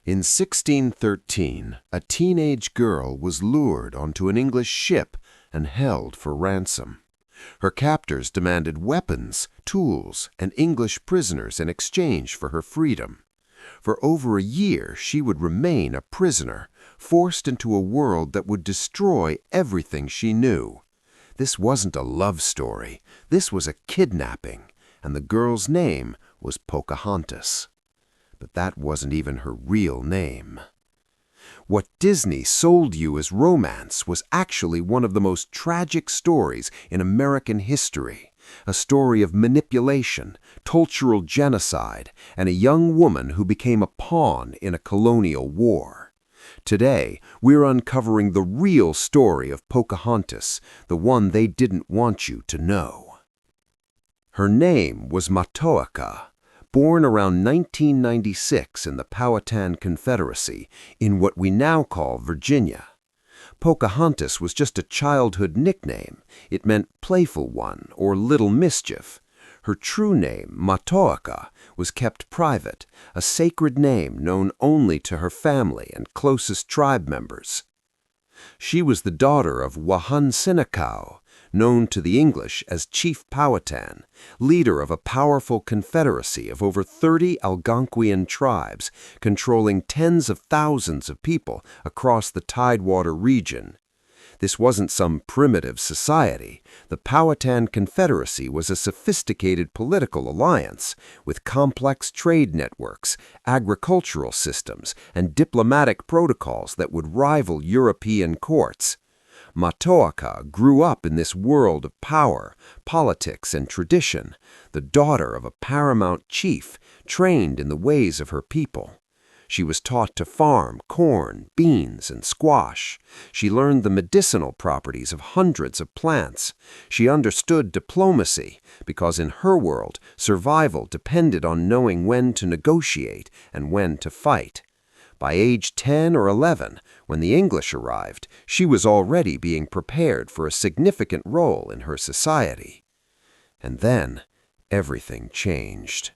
In 1613, a teenage girl was lured onto an English ship and held for ransom. Her captors demanded weapons, tools, and English prisoners in exchange for her freedom. For over a year, she would remain a prisoner, forced into a world that would destroy everything she knew. This wasn't a love story. This was a kidnapping, and the girl's name was Pocahontas. But that wasn't even her real name. What Disney sold you as romance was actually one of the most tragic stories in American history, a story of manipulation, cultural genocide, and a young woman who became a pawn in a colonial war. Today, we're uncovering the real story of Pocahontas, the one they didn't want you to know. Her name was Matoaka. Born around 1996 in the Powhatan Confederacy, in what we now call Virginia. Pocahontas was just a childhood nickname. It meant playful one or little mischief. Her true name, Matoaka, was kept private, a sacred name known only to her family and closest tribe members. She was the daughter of Wahan, known to the English as Chief Powhatan, leader of a powerful confederacy of over 30 Algonquian tribes, controlling tens of thousands of people across the Tidewater region. This wasn't some primitive society. The Powhatan Confederacy was a sophisticated political alliance with complex trade networks, agricultural systems, and diplomatic protocols that would rival European courts. Matoaka grew up in this world of power, politics, and tradition, the daughter of a paramount chief, trained in the ways of her people. She was taught to farm corn, beans, and squash. She learned the medicinal properties of hundreds of plants. She understood diplomacy, because in her world, survival depended on knowing when to negotiate and when to fight. By age 10 or 11, when the English arrived, she was already being prepared for a significant role in her society. And then, everything changed.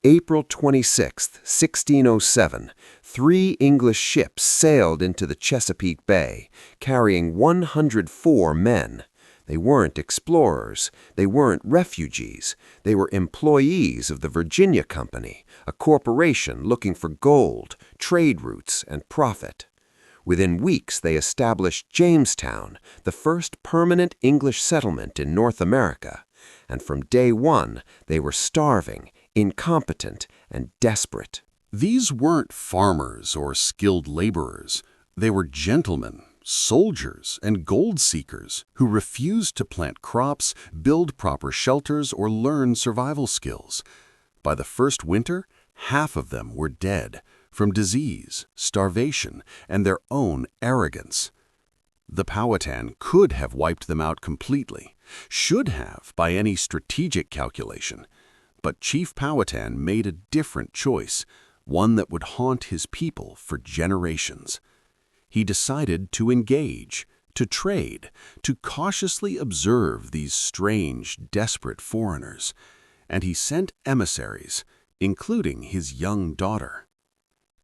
April 26, 1607, 3 English ships sailed into the Chesapeake Bay, carrying 104 men. They weren't explorers. They weren't refugees. They were employees of the Virginia Company, a corporation looking for gold, trade routes, and profit. Within weeks, they established Jamestown, the first permanent English settlement in North America. And from day one, they were starving, incompetent, and desperate. These weren't farmers or skilled laborers. They were gentlemen, soldiers, and gold seekers who refused to plant crops, build proper shelters, or learn survival skills. By the first winter, half of them were dead from disease, starvation, and their own arrogance. The Powhatan could have wiped them out completely, should have by any strategic calculation. But Chief Powhatan made a different choice, one that would haunt his people for generations. He decided to engage, to trade, to cautiously observe these strange, desperate foreigners, and he sent emissaries, including his young daughter.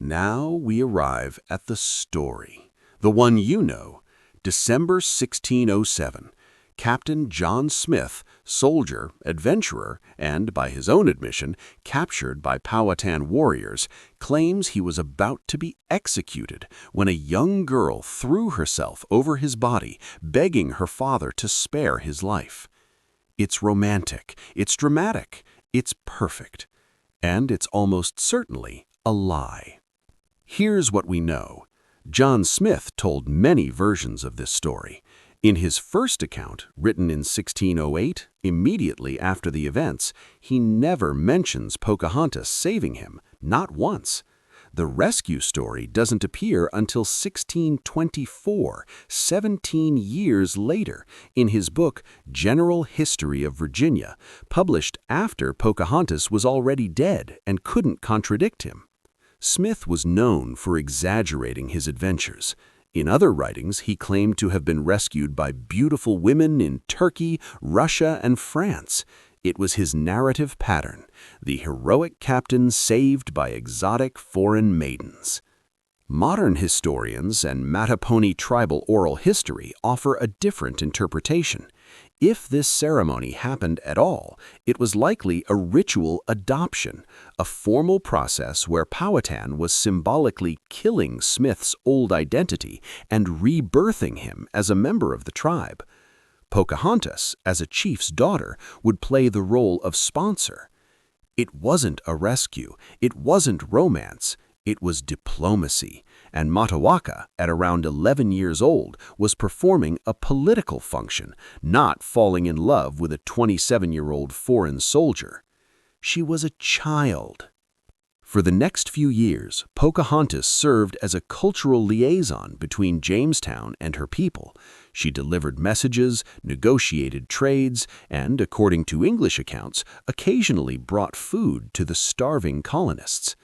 Now we arrive at the story, the one you know, December 1607. Captain John Smith, soldier, adventurer, and, by his own admission, captured by Powhatan warriors, claims he was about to be executed when a young girl threw herself over his body, begging her father to spare his life. It's romantic, it's dramatic, it's perfect, and it's almost certainly a lie. Here's what we know. John Smith told many versions of this story. In his first account, written in 1608, immediately after the events, he never mentions Pocahontas saving him, not once. The rescue story doesn't appear until 1624, 17 years later, in his book General History of Virginia, published after Pocahontas was already dead and couldn't contradict him. Smith was known for exaggerating his adventures. In other writings, he claimed to have been rescued by beautiful women in Turkey, Russia, and France. It was his narrative pattern, the heroic captain saved by exotic foreign maidens. Modern historians and Mattaponi tribal oral history offer a different interpretation. If this ceremony happened at all, it was likely a ritual adoption, a formal process where Powhatan was symbolically killing Smith's old identity and rebirthing him as a member of the tribe. Pocahontas, as a chief's daughter, would play the role of sponsor. It wasn't a rescue, it wasn't romance, it was diplomacy, and Matoaka, at around 11 years old, was performing a political function, not falling in love with a 27-year-old foreign soldier. She was a child. For the next few years, Pocahontas served as a cultural liaison between Jamestown and her people. She delivered messages, negotiated trades, and, according to English accounts, occasionally brought food to the starving colonists.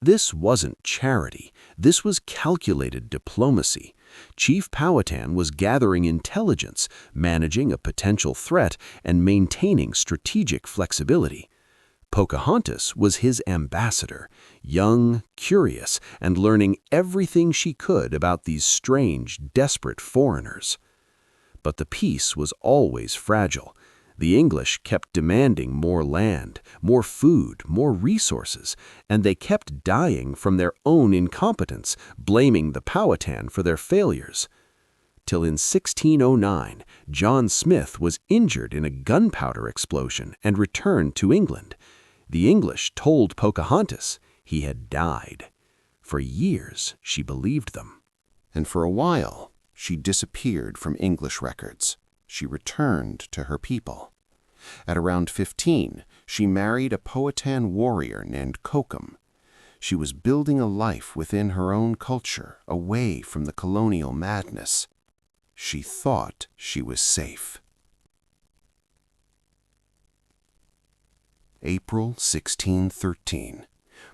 This wasn't charity. This was calculated diplomacy. Chief Powhatan was gathering intelligence, managing a potential threat, and maintaining strategic flexibility. Pocahontas was his ambassador, young, curious, and learning everything she could about these strange, desperate foreigners. But the peace was always fragile. The English kept demanding more land, more food, more resources, and they kept dying from their own incompetence, blaming the Powhatan for their failures. Till in 1609, John Smith was injured in a gunpowder explosion and returned to England. The English told Pocahontas he had died. For years, she believed them. And for a while, she disappeared from English records. She returned to her people. At around 15, she married a Powhatan warrior named Kokum. She was building a life within her own culture, away from the colonial madness. She thought she was safe. April 1613.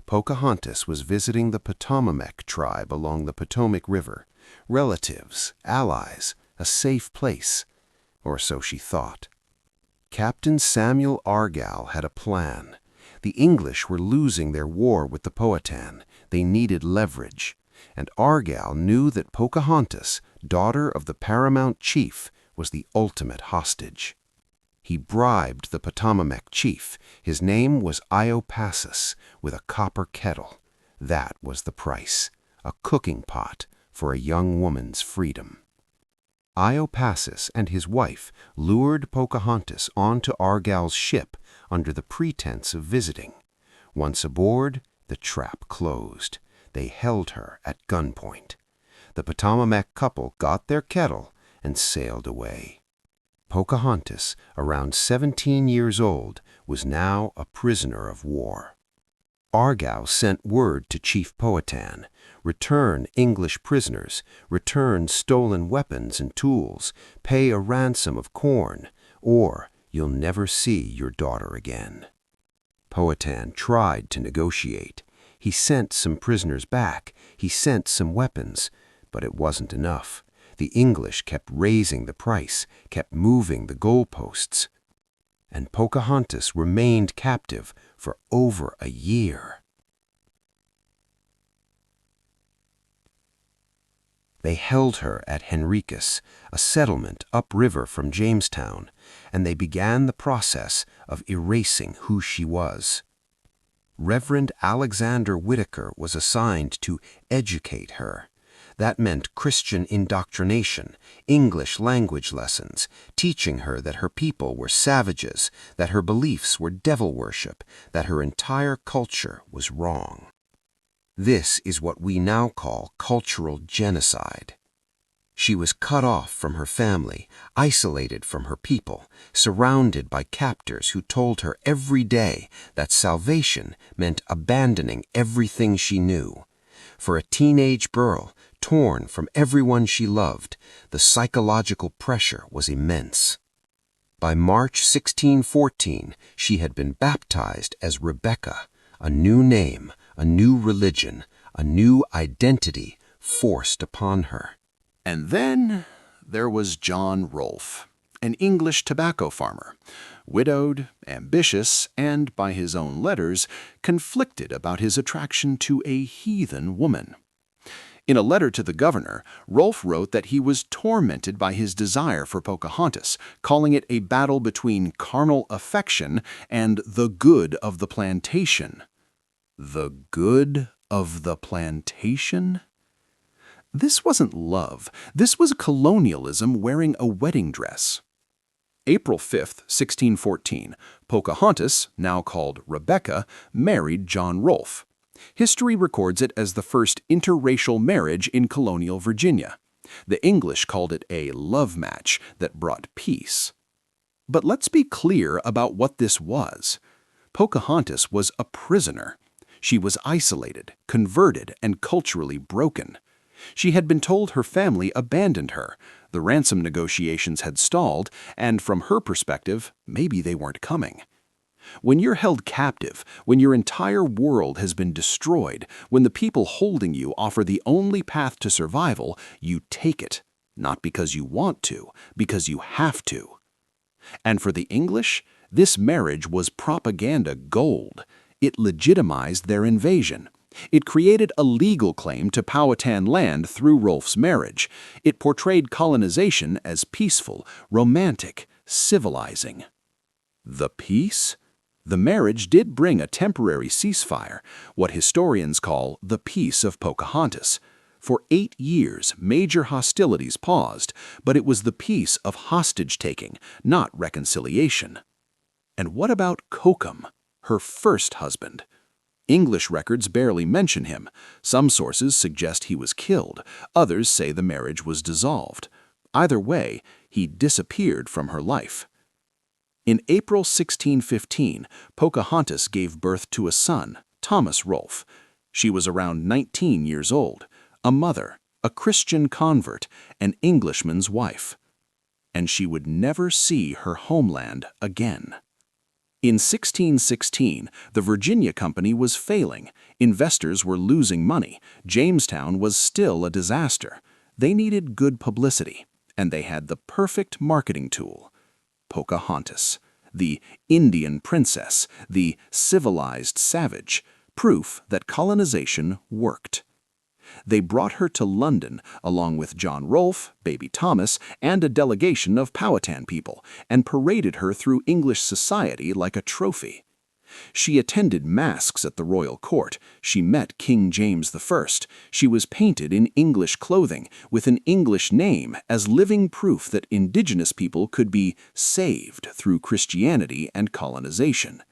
Pocahontas was visiting the Potomac tribe along the Potomac River. Relatives, allies, a safe place. Or so she thought. Captain Samuel Argall had a plan. The English were losing their war with the Powhatan. They needed leverage. And Argall knew that Pocahontas, daughter of the paramount chief, was the ultimate hostage. He bribed the Potomac chief. His name was Iopassus, with a copper kettle. That was the price, a cooking pot for a young woman's freedom. Iopassus and his wife lured Pocahontas onto Argall's ship under the pretense of visiting. Once aboard, the trap closed. They held her at gunpoint. The Potomac couple got their kettle and sailed away. Pocahontas, around 17 years old, was now a prisoner of war. Argall sent word to Chief Powhatan, return English prisoners, return stolen weapons and tools, pay a ransom of corn, or you'll never see your daughter again. Powhatan tried to negotiate. He sent some prisoners back, he sent some weapons, but it wasn't enough. The English kept raising the price, kept moving the goalposts. And Pocahontas remained captive for over a year. They held her at Henricus, a settlement upriver from Jamestown, and they began the process of erasing who she was. Reverend Alexander Whitaker was assigned to educate her. That meant Christian indoctrination, English language lessons, teaching her that her people were savages, that her beliefs were devil worship, that her entire culture was wrong. This is what we now call cultural genocide. She was cut off from her family, isolated from her people, surrounded by captors who told her every day that salvation meant abandoning everything she knew. For a teenage girl, torn from everyone she loved, the psychological pressure was immense. By March 1614, she had been baptized as Rebecca, a new name, a new religion, a new identity forced upon her. And then there was John Rolfe, an English tobacco farmer. Widowed, ambitious, and, by his own letters, conflicted about his attraction to a heathen woman. In a letter to the governor, Rolfe wrote that he was tormented by his desire for Pocahontas, calling it a battle between carnal affection and the good of the plantation. The good of the plantation? This wasn't love. This was colonialism wearing a wedding dress. April 5, 1614, Pocahontas, now called Rebecca, married John Rolfe. History records it as the first interracial marriage in colonial Virginia. The English called it a love match that brought peace. But let's be clear about what this was. Pocahontas was a prisoner. She was isolated, converted, and culturally broken. She had been told her family abandoned her, the ransom negotiations had stalled, and from her perspective, maybe they weren't coming. When you're held captive, when your entire world has been destroyed, when the people holding you offer the only path to survival, you take it, not because you want to, because you have to. And for the English, this marriage was propaganda gold. It legitimized their invasion. It created a legal claim to Powhatan land through Rolfe's marriage. It portrayed colonization as peaceful, romantic, civilizing. The peace? The marriage did bring a temporary ceasefire, what historians call the Peace of Pocahontas. For 8 years, major hostilities paused, but it was the peace of hostage-taking, not reconciliation. And what about Cocom, her first husband? English records barely mention him. Some sources suggest he was killed. Others say the marriage was dissolved. Either way, he disappeared from her life. In April 1615, Pocahontas gave birth to a son, Thomas Rolfe. She was around 19 years old, a mother, a Christian convert, an Englishman's wife. And she would never see her homeland again. In 1616, the Virginia Company was failing. Investors were losing money. Jamestown was still a disaster. They needed good publicity, and they had the perfect marketing tool: Pocahontas, the Indian princess, the civilized savage, proof that colonization worked. They brought her to London, along with John Rolfe, baby Thomas, and a delegation of Powhatan people, and paraded her through English society like a trophy. She attended masques at the royal court. She met King James I. She was painted in English clothing, with an English name, as living proof that Indigenous people could be saved through Christianity and colonization.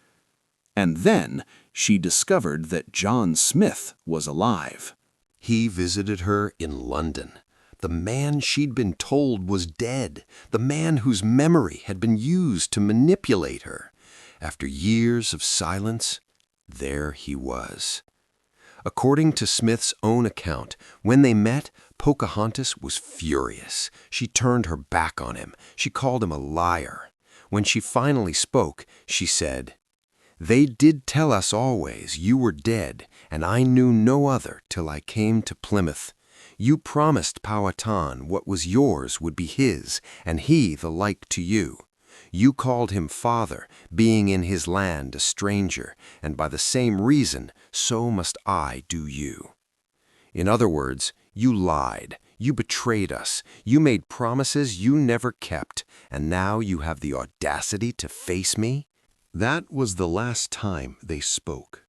And then she discovered that John Smith was alive. He visited her in London. The man she'd been told was dead, the man whose memory had been used to manipulate her. After years of silence, there he was. According to Smith's own account, when they met, Pocahontas was furious. She turned her back on him. She called him a liar. When she finally spoke, she said, "They did tell us always you were dead, and I knew no other till I came to Plymouth. You promised Powhatan what was yours would be his, and he the like to you. You called him father, being in his land a stranger, and by the same reason, so must I do you. In other words, you lied, you betrayed us, you made promises you never kept, and now you have the audacity to face me?" That was the last time they spoke.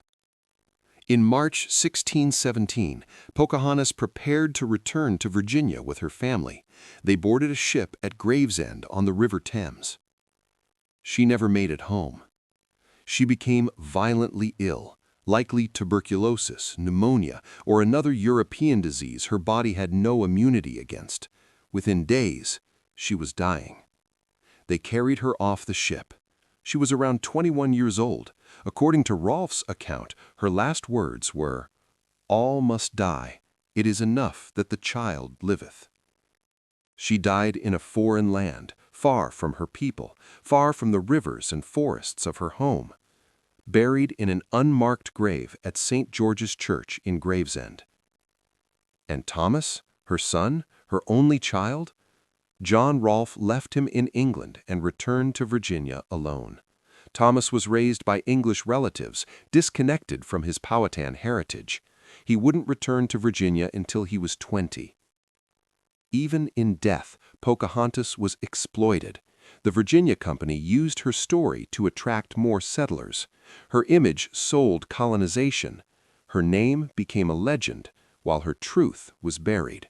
In March 1617, Pocahontas prepared to return to Virginia with her family. They boarded a ship at Gravesend on the River Thames. She never made it home. She became violently ill, likely tuberculosis, pneumonia, or another European disease her body had no immunity against. Within days, she was dying. They carried her off the ship. She was around 21 years old. According to Rolfe's account, her last words were, "All must die. It is enough that the child liveth." She died in a foreign land, far from her people, far from the rivers and forests of her home, buried in an unmarked grave at St. George's Church in Gravesend. And Thomas, her son, her only child, John Rolfe left him in England and returned to Virginia alone. Thomas was raised by English relatives, disconnected from his Powhatan heritage. He wouldn't return to Virginia until he was 20. Even in death, Pocahontas was exploited. The Virginia Company used her story to attract more settlers. Her image sold colonization. Her name became a legend, while her truth was buried.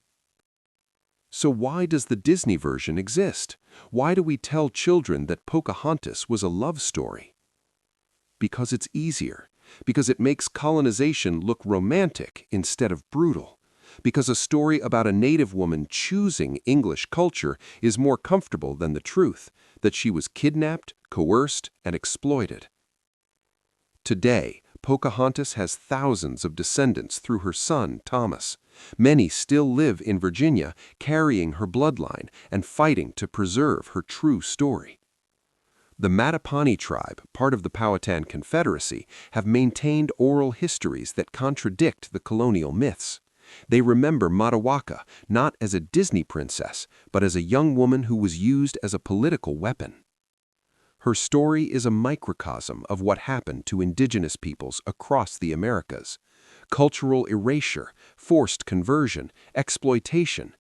So why does the Disney version exist? Why do we tell children that Pocahontas was a love story? Because it's easier. Because it makes colonization look romantic instead of brutal. Because a story about a native woman choosing English culture is more comfortable than the truth, that she was kidnapped, coerced, and exploited. Today, Pocahontas has thousands of descendants through her son, Thomas. Many still live in Virginia, carrying her bloodline and fighting to preserve her true story. The Matoaka tribe, part of the Powhatan Confederacy, have maintained oral histories that contradict the colonial myths. They remember Matoaka not as a Disney princess, but as a young woman who was used as a political weapon. Her story is a microcosm of what happened to Indigenous peoples across the Americas: cultural erasure, forced conversion, exploitation,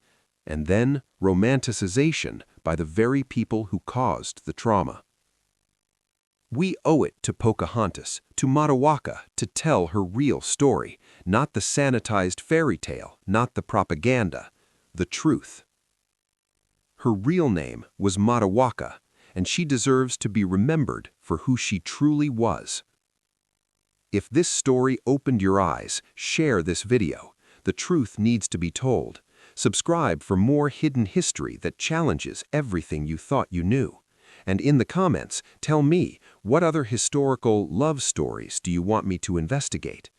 and then romanticization by the very people who caused the trauma. We owe it to Pocahontas, to Matoaka, to tell her real story, not the sanitized fairy tale, not the propaganda, the truth. Her real name was Matoaka, and she deserves to be remembered for who she truly was. If this story opened your eyes, share this video. The truth needs to be told. Subscribe for more hidden history that challenges everything you thought you knew. And in the comments, tell me, what other historical love stories do you want me to investigate?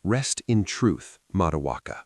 Rest in truth, Matoaka.